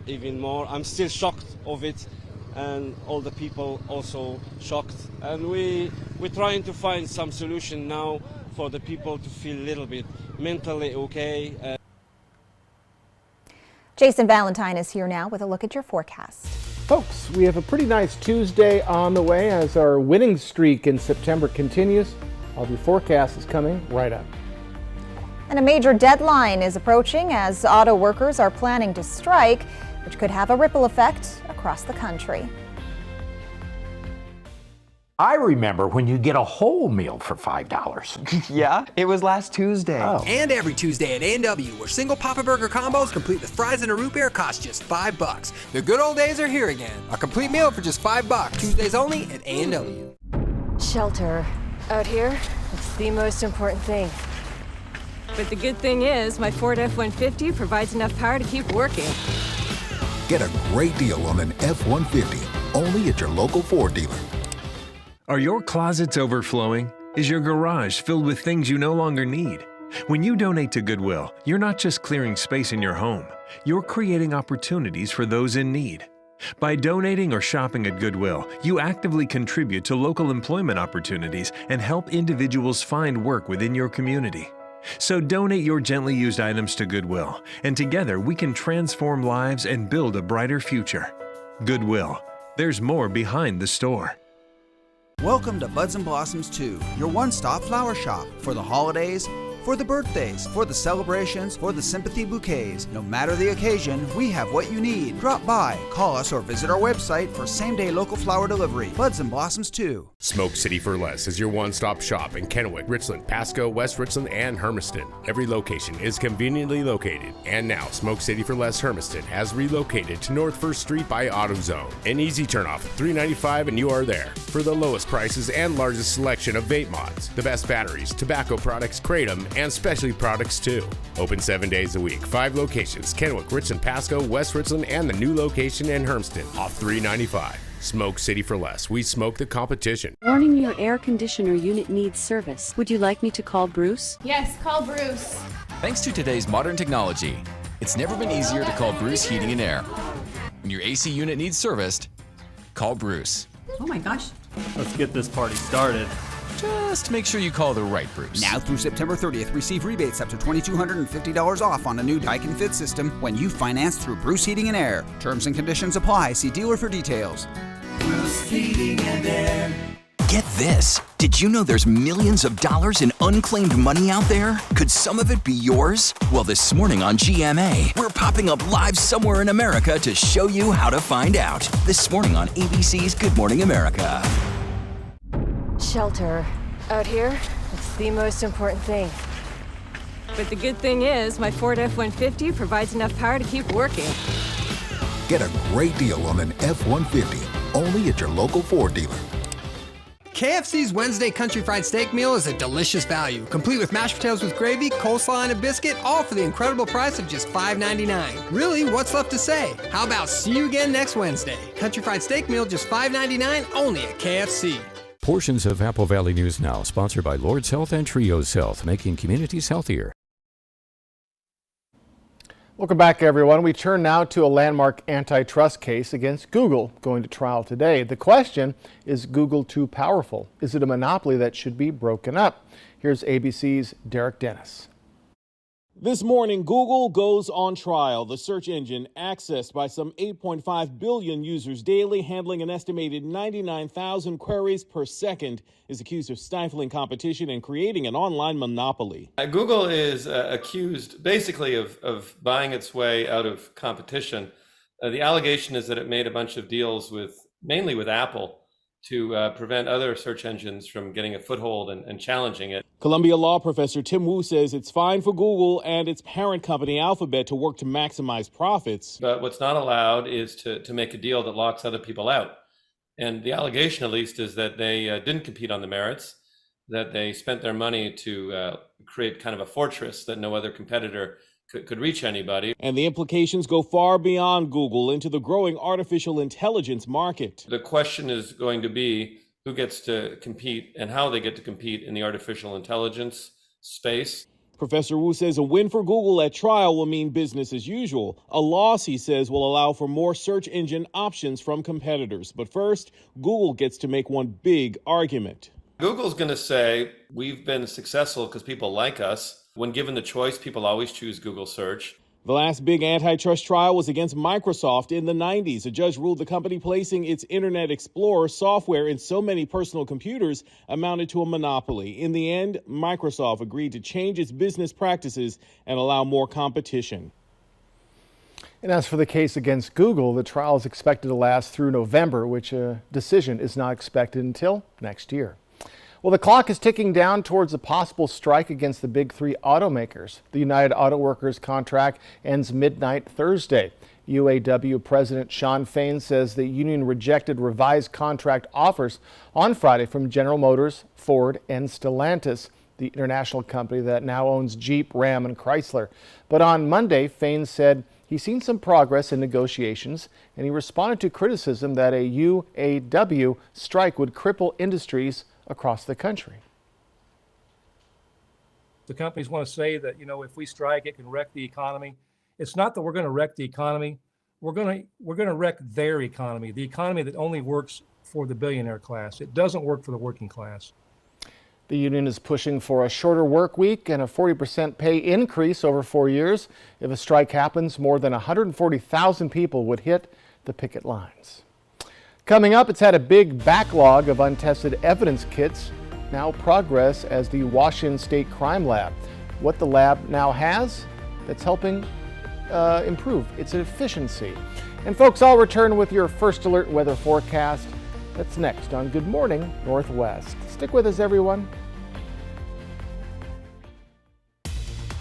even more. I'm still shocked of it, and all the people also shocked. And we're trying to find some solution now for the people to feel a little bit mentally okay. Jason Valentine is here now with a look at your forecast. Folks, we have a pretty nice Tuesday on the way as our winning streak in September continues. All of your forecast is coming right up. And a major deadline is approaching as auto workers are planning to strike, which could have a ripple effect across the country. I remember when you get a whole meal for $5. Yeah, it was last Tuesday. Oh. And every Tuesday at A&W, where single Papa Burger combos complete with fries and a root beer cost just $5. The good old days are here again. A complete meal for just $5. Tuesdays only at A&W. Shelter. Out here, it's the most important thing. But the good thing is, my Ford F-150 provides enough power to keep working. Get a great deal on an F-150, only at your local Ford dealer. Are your closets overflowing? Is your garage filled with things you no longer need? When you donate to Goodwill, you're not just clearing space in your home, you're creating opportunities for those in need. By donating or shopping at Goodwill, you actively contribute to local employment opportunities and help individuals find work within your community. So donate your gently used items to Goodwill, and together we can transform lives and build a brighter future. Goodwill. There's more behind the store. Welcome to Buds and Blossoms 2, your one-stop flower shop for the holidays, for the birthdays, for the celebrations, for the sympathy bouquets. No matter the occasion, we have what you need. Drop by, call us, or visit our website for same-day local flower delivery. Buds and Blossoms 2. Smoke City for Less is your one-stop shop in Kennewick, Richland, Pasco, West Richland, and Hermiston. Every location is conveniently located. And now, Smoke City for Less Hermiston has relocated to North 1st Street by AutoZone. An easy turnoff at $3.95 and you are there. For the lowest prices and largest selection of vape mods, the best batteries, tobacco products, kratom, and specialty products too. Open 7 days a week, 5 locations, Kennewick, Richland, Pasco, West Richland, and the new location in Hermiston, off $3.95. Smoke City for Less. We smoke the competition. Warning, your air conditioner unit needs service. Would you like me to call Bruce? Yes, call Bruce. Thanks to today's modern technology, it's never been easier to call Bruce Heating and Air. When your AC unit needs serviced, call Bruce. Oh my gosh. Let's get this party started. Just make sure you call the right Bruce. Now through September 30th, receive rebates up to $2,250 off on a new Daikin Fit system when you finance through Bruce Heating and Air. Terms and conditions apply. See dealer for details. Bruce Heating and Air. Get this. Did you know there's millions of dollars in unclaimed money out there? Could some of it be yours? Well, this morning on GMA, we're popping up live somewhere in America to show you how to find out. This morning on ABC's Good Morning America. Shelter. Out here, it's the most important thing. But the good thing is, my Ford F-150 provides enough power to keep working. Get a great deal on an F-150, only at your local Ford dealer. KFC's Wednesday Country Fried Steak Meal is a delicious value, complete with mashed potatoes with gravy, coleslaw, and a biscuit, all for the incredible price of just $5.99. Really, what's left to say? How about see you again next Wednesday? Country Fried Steak Meal, just $5.99, only at KFC. Portions of Apple Valley News Now, sponsored by Lord's Health and Trios Health, making communities healthier. Welcome back, everyone. We turn now to a landmark antitrust case against Google going to trial today. The question, is Google too powerful? Is it a monopoly that should be broken up? Here's ABC's Derek Dennis. This morning, Google goes on trial. The search engine, accessed by some 8.5 billion users daily, handling an estimated 99,000 queries per second, is accused of stifling competition and creating an online monopoly. Google is accused basically of buying its way out of competition The allegation is that it made a bunch of deals mainly with Apple to prevent other search engines from getting a foothold and challenging it. Columbia Law professor Tim Wu says it's fine for Google and its parent company Alphabet to work to maximize profits. But what's not allowed is to make a deal that locks other people out. And the allegation, at least, is that they didn't compete on the merits, that they spent their money to create kind of a fortress that no other competitor could reach anybody. And the implications go far beyond Google into the growing artificial intelligence market. The question is going to be who gets to compete and how they get to compete in the artificial intelligence space. Professor Wu says a win for Google at trial will mean business as usual. A loss, he says, will allow for more search engine options from competitors. But first, Google gets to make one big argument. Google's going to say, we've been successful because people like us. When given the choice, people always choose Google search. The last big antitrust trial was against Microsoft in the 90s. A judge ruled the company placing its Internet Explorer software in so many personal computers amounted to a monopoly. In the end, Microsoft agreed to change its business practices and allow more competition. And as for the case against Google, the trial is expected to last through November, which a decision is not expected until next year. Well, the clock is ticking down towards a possible strike against the big three automakers. The United Auto Workers contract ends midnight Thursday. UAW President Shawn Fain says the union rejected revised contract offers on Friday from General Motors, Ford, and Stellantis, the international company that now owns Jeep, Ram, and Chrysler. But on Monday, Fain said he's seen some progress in negotiations, and he responded to criticism that a UAW strike would cripple industries across the country. The companies want to say that, if we strike, it can wreck the economy. It's not that we're going to wreck the economy. We're going to wreck their economy, the economy that only works for the billionaire class. It doesn't work for the working class. The union is pushing for a shorter work week and a 40% pay increase over 4 years. If a strike happens, more than 140,000 people would hit the picket lines. Coming up, it's had a big backlog of untested evidence kits. Now progress as the Washington State Crime Lab. What the lab now has that's helping improve its efficiency. And folks, I'll return with your first alert weather forecast. That's next on Good Morning Northwest. Stick with us, everyone.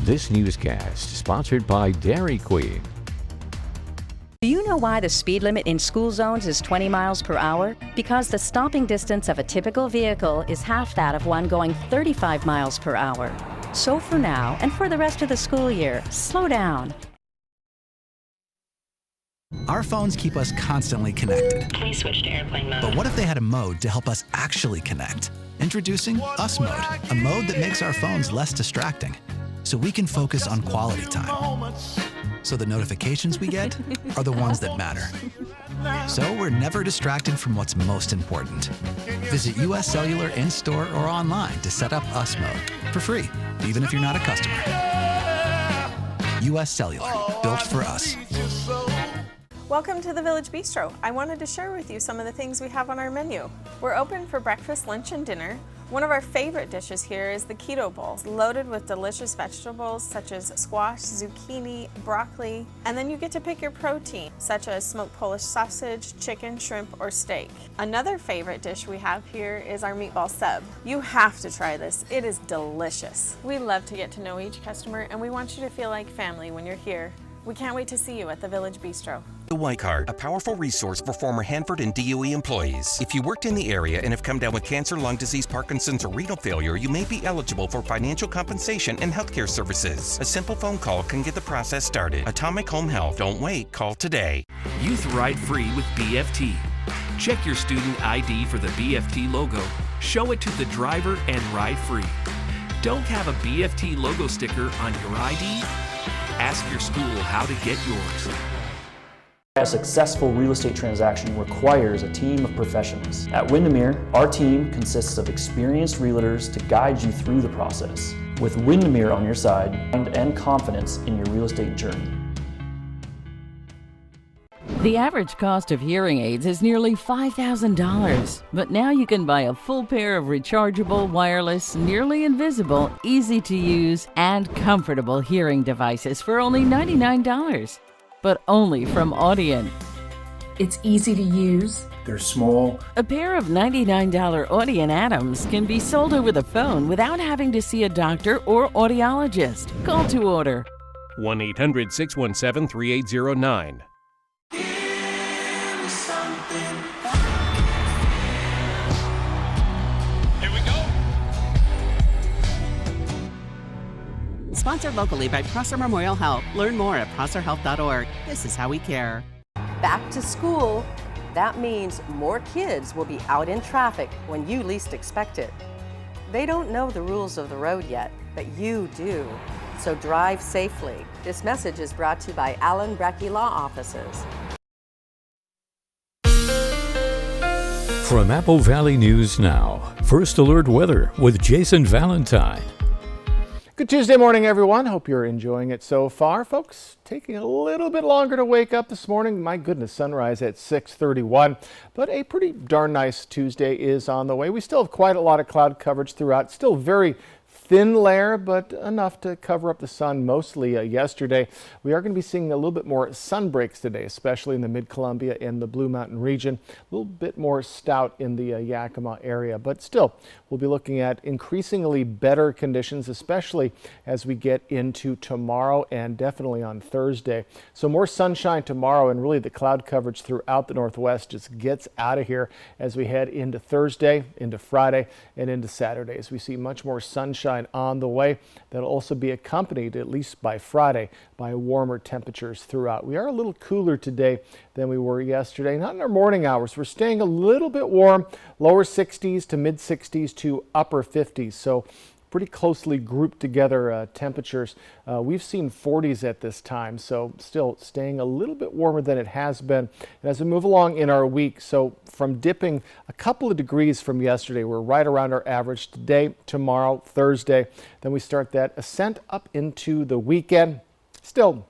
This newscast is sponsored by Dairy Queen. Do you know why the speed limit in school zones is 20 miles per hour? Because the stopping distance of a typical vehicle is half that of one going 35 miles per hour. So for now, and for the rest of the school year, slow down. Our phones keep us constantly connected. Please switch to airplane mode. But what if they had a mode to help us actually connect? Introducing Us Mode, a mode that makes our phones less distracting, so we can focus on quality time. So the notifications we get are the ones that matter. So we're never distracted from what's most important. Visit US Cellular in-store or online to set up Us Mode for free, even if you're not a customer. US Cellular, built for us. Welcome to the Village Bistro. I wanted to share with you some of the things we have on our menu. We're open for breakfast, lunch, and dinner. One of our favorite dishes here is the Keto Bowl, loaded with delicious vegetables such as squash, zucchini, broccoli, and then you get to pick your protein, such as smoked Polish sausage, chicken, shrimp, or steak. Another favorite dish we have here is our meatball sub. You have to try this. It is delicious. We love to get to know each customer, and we want you to feel like family when you're here. We can't wait to see you at the Village Bistro. The Y Card, a powerful resource for former Hanford and DOE employees. If you worked in the area and have come down with cancer, lung disease, Parkinson's, or renal failure, you may be eligible for financial compensation and healthcare services. A simple phone call can get the process started. Atomic Home Health. Don't wait. Call today. Youth Ride Free with BFT. Check your student ID for the BFT logo. Show it to the driver and ride free. Don't have a BFT logo sticker on your ID? Ask your school how to get yours. A successful real estate transaction requires a team of professionals. At Windermere, our team consists of experienced realtors to guide you through the process. With Windermere on your side and confidence in your real estate journey. The average cost of hearing aids is nearly $5,000, but now you can buy a full pair of rechargeable, wireless, nearly invisible, easy to use, and comfortable hearing devices for only $99. but only from Audient. It's easy to use. They're small. A pair of $99 Audient Atoms can be sold over the phone without having to see a doctor or audiologist. Call to order. 1-800-617-3809. Sponsored locally by Prosser Memorial Health. Learn more at prosserhealth.org. This is how we care. Back to school. That means more kids will be out in traffic when you least expect it. They don't know the rules of the road yet, but you do. So drive safely. This message is brought to you by Allen Brecky Law Offices. From Apple Valley News Now, First Alert Weather with Jason Valentine. Good Tuesday morning, everyone. Hope you're enjoying it so far. Folks, taking a little bit longer to wake up this morning. My goodness, sunrise at 6:31, but a pretty darn nice Tuesday is on the way. We still have quite a lot of cloud coverage throughout. Still very thin layer, but enough to cover up the sun mostly yesterday. We are going to be seeing a little bit more sun breaks today, especially in the Mid-Columbia and the Blue Mountain region. A little bit more stout in the Yakima area, but still, we'll be looking at increasingly better conditions, especially as we get into tomorrow and definitely on Thursday. So more sunshine tomorrow, and really the cloud coverage throughout the Northwest just gets out of here as we head into Thursday, into Friday, and into Saturday, as we see much more sunshine on the way. That'll also be accompanied, at least by Friday, by warmer temperatures throughout. We are a little cooler today than we were yesterday. Not in our morning hours. We're staying a little bit warm, lower 60s to mid 60s to upper 50s. So pretty closely grouped together temperatures. We've seen 40s at this time, so still staying a little bit warmer than it has been. And as we move along in our week, so from dipping a couple of degrees from yesterday, we're right around our average today, tomorrow, Thursday. Then we start that ascent up into the weekend. Still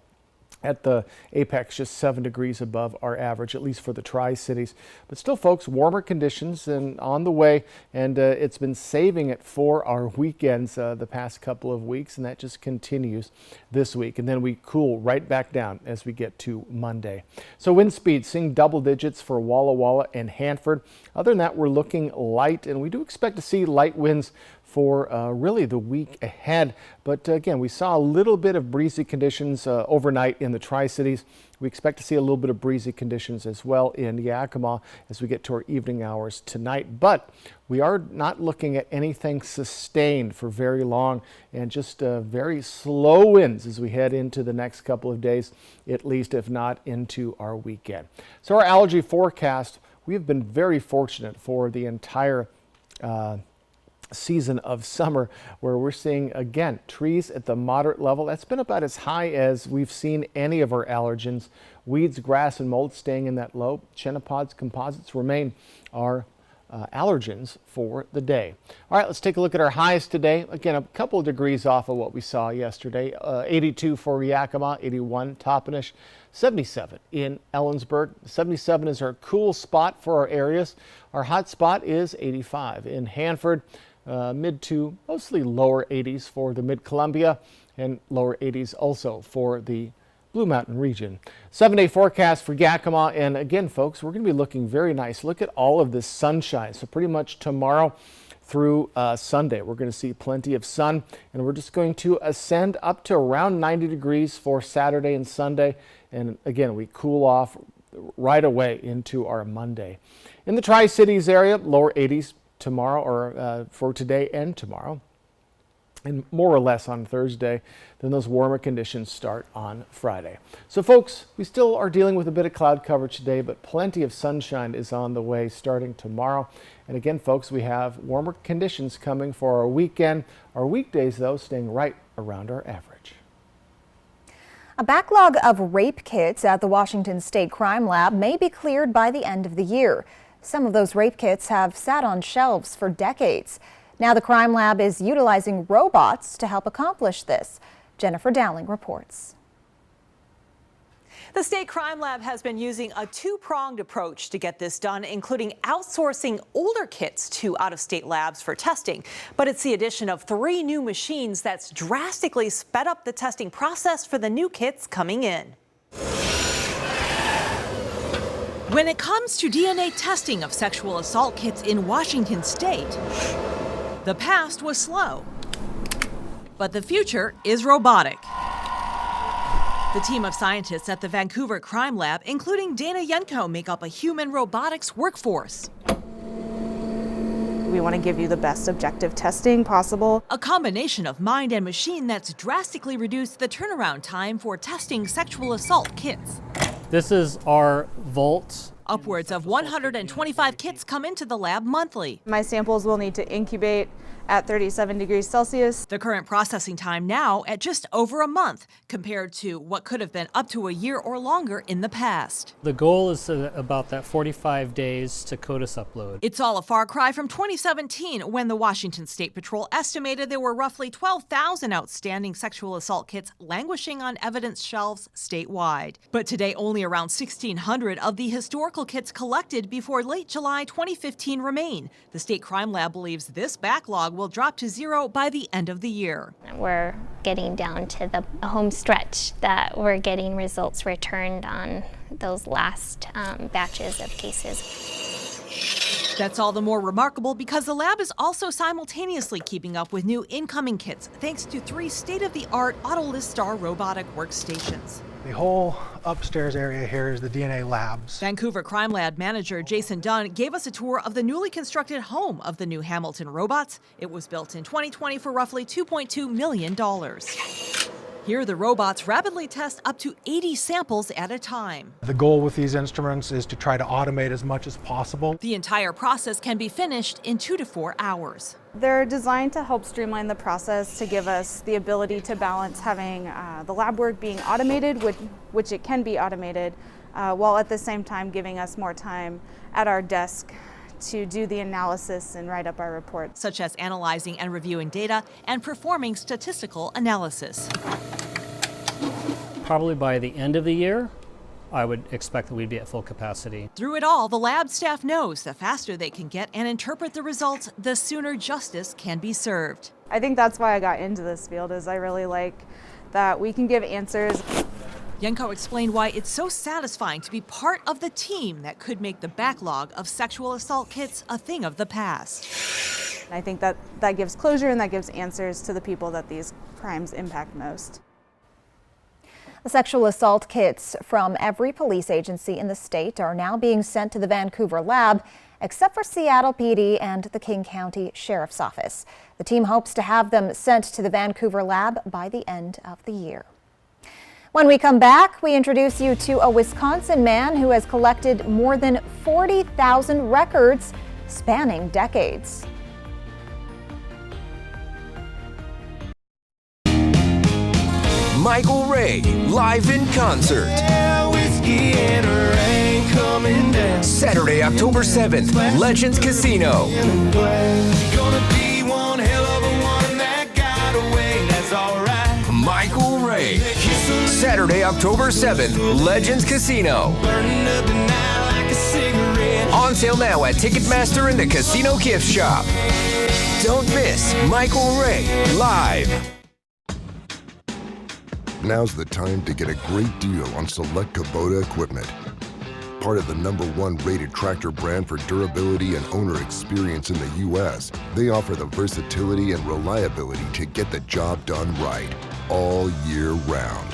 at the apex, just 7 degrees above our average, at least for the Tri-Cities. But still, folks, warmer conditions and on the way, and it's been saving it for our weekends the past couple of weeks, and that just continues this week. And then we cool right back down as we get to Monday. So wind speed, seeing double digits for Walla Walla and Hanford. Other than that, we're looking light, and we do expect to see light winds for really the week ahead. But again, we saw a little bit of breezy conditions overnight in the Tri-Cities. We expect to see a little bit of breezy conditions as well in Yakima as we get to our evening hours tonight. But we are not looking at anything sustained for very long, and just very slow winds as we head into the next couple of days, at least if not into our weekend. So our allergy forecast, we have been very fortunate for the entire season of summer, where we're seeing, again, trees at the moderate level. That's been about as high as we've seen any of our allergens. Weeds, grass, and mold staying in that low. Chenopod's composites remain our allergens for the day. All right, let's take a look at our highs today. Again, a couple of degrees off of what we saw yesterday. 82 for Yakima, 81 Toppenish, 77 in Ellensburg. 77 is our cool spot for our areas. Our hot spot is 85 in Hanford. Mid to mostly lower 80s for the Mid-Columbia, and lower 80s also for the Blue Mountain region. 7-day forecast for Yakima, and again, folks, we're going to be looking very nice. Look at all of this sunshine. So pretty much tomorrow through Sunday, we're going to see plenty of sun, and we're just going to ascend up to around 90 degrees for Saturday and Sunday. And again, we cool off right away into our Monday. In the Tri-Cities area, lower 80s tomorrow, or for today and tomorrow, and more or less on Thursday. Then those warmer conditions start on Friday. So folks, we still are dealing with a bit of cloud coverage today, but plenty of sunshine is on the way starting tomorrow. And again, folks, we have warmer conditions coming for our weekend. Our weekdays, though, staying right around our average. A backlog of rape kits at the Washington State Crime Lab may be cleared by the end of the year. Some of those rape kits have sat on shelves for decades. Now the crime lab is utilizing robots to help accomplish this. Jennifer Dowling reports. The State Crime Lab has been using a two-pronged approach to get this done, including outsourcing older kits to out-of-state labs for testing. But it's the addition of 3 new machines that's drastically sped up the testing process for the new kits coming in. When it comes to DNA testing of sexual assault kits in Washington state, the past was slow, but the future is robotic. The team of scientists at the Vancouver Crime Lab, including Dana Yenko, make up a human robotics workforce. We want to give you the best objective testing possible. A combination of mind and machine that's drastically reduced the turnaround time for testing sexual assault kits. This is our Volt. Upwards of 125 kits come into the lab monthly. My samples will need to incubate at 37 degrees Celsius. The current processing time now at just over a month, compared to what could have been up to a year or longer in the past. The goal is about that 45 days to CODIS upload. It's all a far cry from 2017, when the Washington State Patrol estimated there were roughly 12,000 outstanding sexual assault kits languishing on evidence shelves statewide. But today, only around 1,600 of the historical kits collected before late July 2015 remain. The State Crime Lab believes this backlog will drop to zero by the end of the year. We're getting down to the home stretch that we're getting results returned on those last batches of cases. That's all the more remarkable because the lab is also simultaneously keeping up with new incoming kits thanks to 3 state-of-the-art Autolistar robotic workstations. The whole upstairs area here is the DNA labs. Vancouver Crime Lab manager Jason Dunn gave us a tour of the newly constructed home of the new Hamilton robots. It was built in 2020 for roughly $2.2 million. Here, the robots rapidly test up to 80 samples at a time. The goal with these instruments is to try to automate as much as possible. The entire process can be finished in 2 to 4 hours. They're designed to help streamline the process to give us the ability to balance having the lab work being automated, which it can be automated, while at the same time giving us more time at our desk to do the analysis and write up our report. Such as analyzing and reviewing data and performing statistical analysis. Probably by the end of the year, I would expect that we'd be at full capacity. Through it all, the lab staff knows the faster they can get and interpret the results, the sooner justice can be served. I think that's why I got into this field, is I really like that we can give answers. Yenko explained why it's so satisfying to be part of the team that could make the backlog of sexual assault kits a thing of the past. I think that gives closure and that gives answers to the people that these crimes impact most. The sexual assault kits from every police agency in the state are now being sent to the Vancouver lab, except for Seattle PD and the King County Sheriff's Office. The team hopes to have them sent to the Vancouver lab by the end of the year. When we come back, we introduce you to a Wisconsin man who has collected more than 40,000 records spanning decades. Michael Ray, live in concert. Saturday, October 7th, Legends Casino. Michael Ray. Saturday, October 7th, Legends Casino. On sale now at Ticketmaster and the Casino Gift Shop. Don't miss Michael Ray live. Now's the time to get a great deal on select Kubota equipment. Part of the #1 rated tractor brand for durability and owner experience in the U.S., they offer the versatility and reliability to get the job done right, all year round.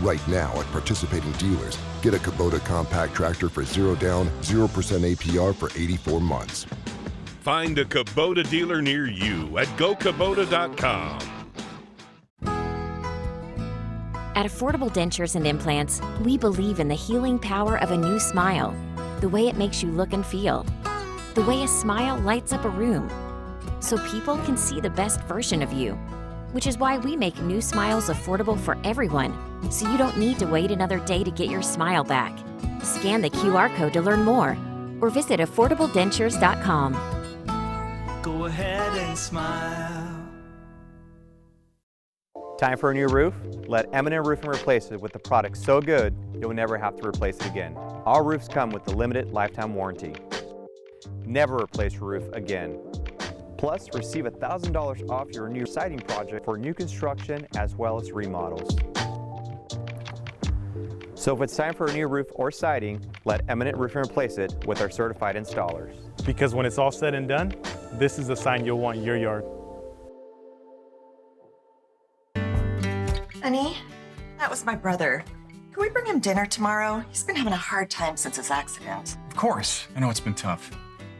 Right now at participating dealers, get a Kubota compact tractor for 0 down, 0% APR for 84 months. Find a Kubota dealer near you at gokubota.com. At Affordable Dentures and Implants, we believe in the healing power of a new smile, the way it makes you look and feel, the way a smile lights up a room, so people can see the best version of you, which is why we make new smiles affordable for everyone, so you don't need to wait another day to get your smile back. Scan the QR code to learn more, or visit affordabledentures.com. Go ahead and smile. Time for a new roof? Let M&M Roofing replace it with a product so good you'll never have to replace it again. Our roofs come with the limited lifetime warranty. Never replace your roof again. Plus, receive $1,000 off your new siding project for new construction as well as remodels. So if it's time for a new roof or siding, let Eminent Roofing replace it with our certified installers. Because when it's all said and done, this is the sign you'll want in your yard. Honey, that was my brother. Can we bring him dinner tomorrow? He's been having a hard time since his accident. Of course. I know it's been tough.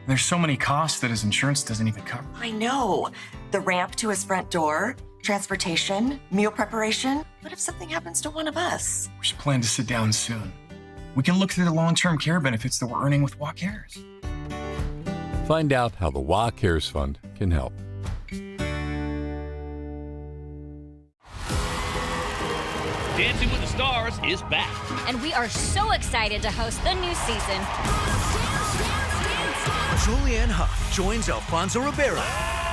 There's so many costs that his insurance doesn't even cover. I know. The ramp to his front door, transportation, meal preparation. What if something happens to one of us? We should plan to sit down soon. We can look through the long-term care benefits that we're earning with WA Cares. Find out how the WA Cares Fund can help. Dancing with the Stars is back. And we are so excited to host the new season. Julianne Hough joins Alfonso Ribeiro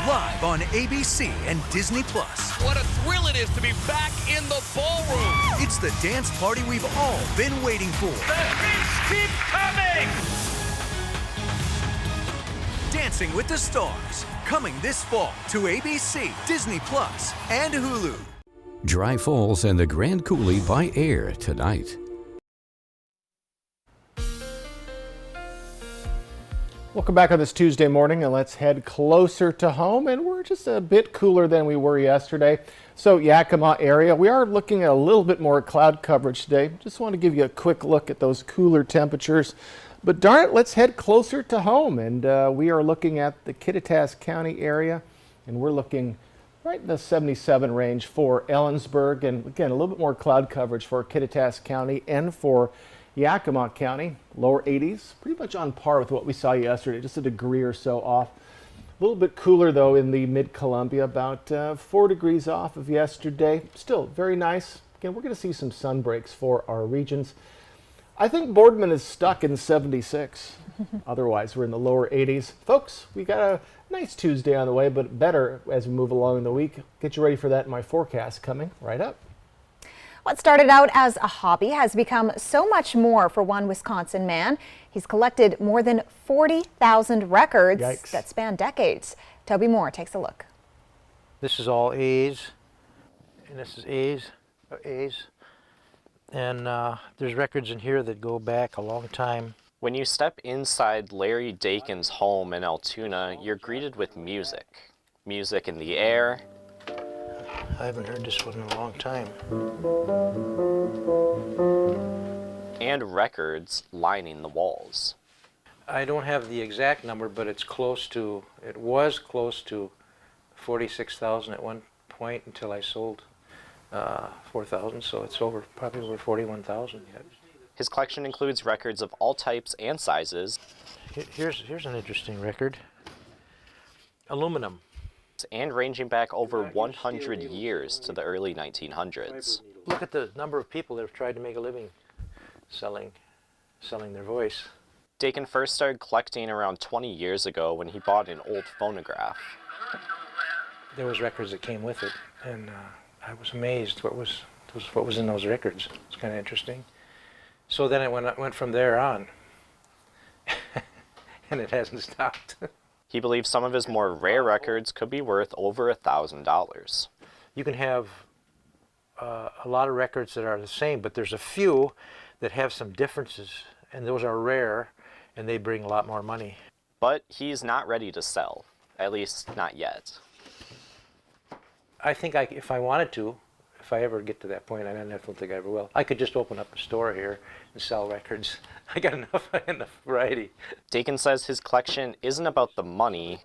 live on ABC and Disney+. What a thrill it is to be back in the ballroom. It's the dance party we've all been waiting for. The beats keep coming. Dancing with the Stars, coming this fall to ABC, Disney+, and Hulu. Dry Falls and the Grand Coulee by air tonight. Welcome back on this Tuesday morning, and let's head closer to home. And we're just a bit cooler than we were yesterday. So Yakima area, we are looking at a little bit more cloud coverage today. Just want to give you a quick look at those cooler temperatures. But darn it, let's head closer to home. And we are looking at the Kittitas County area, and we're looking right in the 77 range for Ellensburg. And again, a little bit more cloud coverage for Kittitas County and for Yakima County, lower 80s, pretty much on par with what we saw yesterday, just a degree or so off. A little bit cooler though in the mid-Columbia, about 4 degrees off of yesterday. Still very nice. Again, we're going to see some sun breaks for our regions. I think Boardman is stuck in 76. Otherwise, we're in the lower 80s. Folks, we got a nice Tuesday on the way, but better as we move along in the week. Get you ready for that in my forecast coming right up. What started out as a hobby has become so much more for one Wisconsin man. He's collected more than 40,000 records that span decades. Toby Moore takes a look. This is all A's, and this is A's. And there's records in here that go back a long time. When you step inside Larry Dakin's home in Altoona, you're greeted with music. Music in the air. I haven't heard this one in a long time. And records lining the walls. I don't have the exact number, but it was close to 46,000 at one point until I sold 4,000, so it's probably over 41,000 yet. His collection includes records of all types and sizes. Here's an interesting record. Aluminum. And ranging back over 100 years to the early 1900s. Look at the number of people that have tried to make a living selling their voice. Dakin first started collecting around 20 years ago when he bought an old phonograph. There was records that came with it, and I was amazed what was in those records. It's kind of interesting. So then it went from there on, and it hasn't stopped. He believes some of his more rare records could be worth over $1,000. You can have a lot of records that are the same, but there's a few that have some differences, and those are rare, and they bring a lot more money. But he's not ready to sell, at least not yet. I think if I wanted to, if I ever get to that point, and I don't think I ever will, I could just open up a store here and sell records. I got enough variety. Dakin says his collection isn't about the money,